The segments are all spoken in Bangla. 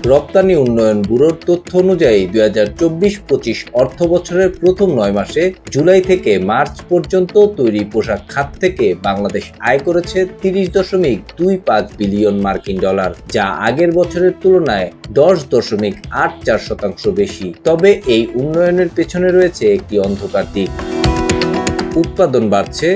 রপ্তানি উন্নয়ন ব্যুরোর তথ্য অনুযায়ী 2024-25 অর্থবছরের প্রথম 9 মাসে জুলাই থেকে মার্চ পর্যন্ত তৈরি পোশাক খাত থেকে বাংলাদেশ আয় করেছে 30.25 বিলিয়ন মার্কিন ডলার, যা আগের বছরের তুলনায় 10.84% বেশি। তবে এই উন্নয়নের পেছনে রয়েছে একটি অন্ধকার দিক। উৎপাদন বাড়ছে,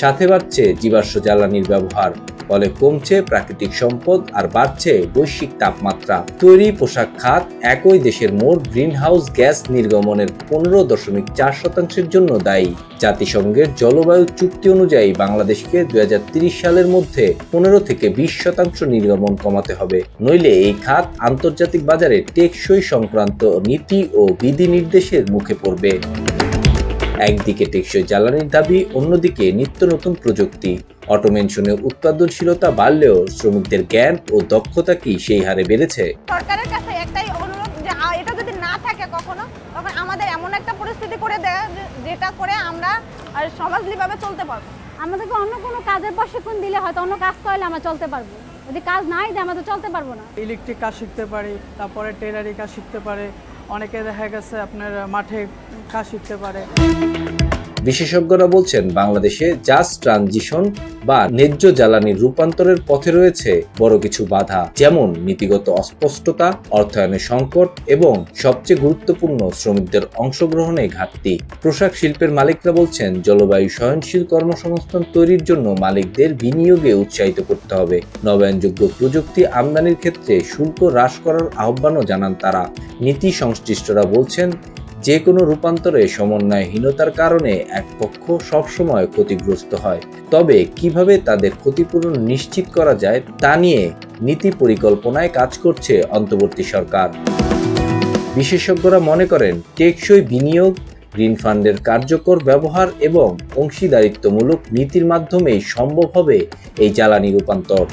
সাথে বাড়ছে জীবাশ্ম জ্বালানির ব্যবহার, ফলে কমছে প্রাকৃতিক সম্পদ আর বাড়ছে বৈশ্বিক তাপমাত্রা। তৈরি পোশাক খাত একই দেশের মোট গ্রিনহাউস গ্যাস নির্গমনের 15.4%-এর জন্য দায়ী। জাতিসংঘের জলবায়ু চুক্তি অনুযায়ী বাংলাদেশকে 2030 সালের মধ্যে 15-20% নির্গমন কমাতে হবে, নইলে এই খাত আন্তর্জাতিক বাজারে টেকসই সংক্রান্ত নীতি ও বিধিনির্দেশের মুখে পড়বে। একদিকে টেকসই জ্বালানির দাবি, অন্যদিকে নিত্য নতুন প্রযুক্তি। অটোমেশনে উৎপাদনশীলতা বাড়লেও শ্রমিকদের জ্ঞান ও দক্ষতা কি সেই হারে বেড়েছে? সরকারের কাছে একটাই অনুরোধ যে এটা যদি না থাকে কখনো, তখন আমাদের এমন একটা পরিস্থিতি করে দেয় যেটা করে আমরা আর সমাজলীভাবে চলতে পারবো। আমাদেরকে অন্য কোনো কাজের প্রশিক্ষণ দিলে হয়তো অন্য কাজ করলে আমরা চলতে পারবো, যদি কাজ নাই দেয় আমরা তো চলতে পারবো না। ইলেকট্রিক কাজ শিখতে পারি, তারপরে টেলারি কাজ শিখতে পারে, অনেকে দেখা গেছে আপনার মাঠে কাজ শিখতে পারে। বিশেষজ্ঞরা বলছেন বাংলাদেশে জাস্ট ট্রানজিশন বা ন্যায্য জ্বালানির রূপান্তরের পথে রয়েছে বড় কিছু বাধা, যেমন নীতিগত অস্পষ্টতা, অর্থায়নের সংকট এবং সবচেয়ে গুরুত্বপূর্ণ শ্রমিকদের অংশগ্রহণে ঘাটতি। পোশাক শিল্পের মালিকরা বলছেন জলবায়ু সহনশীল কর্মসংস্থান তৈরির জন্য মালিকদের বিনিয়োগে উৎসাহিত করতে হবে। নবায়নযোগ্য প্রযুক্তি আমদানির ক্ষেত্রে শুল্ক হ্রাস করার আহ্বানও জানান তারা। নীতি সংশ্লিষ্টরা বলছেন যে কোনো রূপান্তরে সমন্বয়হীনতার কারণে এক পক্ষ সবসময় ক্ষতিগ্রস্ত হয়, তবে কিভাবে তাদের ক্ষতিপূরণ নিশ্চিত করা যায় তা নিয়ে নীতি পরিকল্পনায় কাজ করছে অন্তর্বর্তী সরকার। বিশেষজ্ঞরা মনে করেন টেকসই বিনিয়োগ, গ্রিন ফান্ডের কার্যকর ব্যবহার এবং অংশীদারিত্বমূলক নীতির মাধ্যমেই সম্ভব হবে এই জ্বালানি রূপান্তর।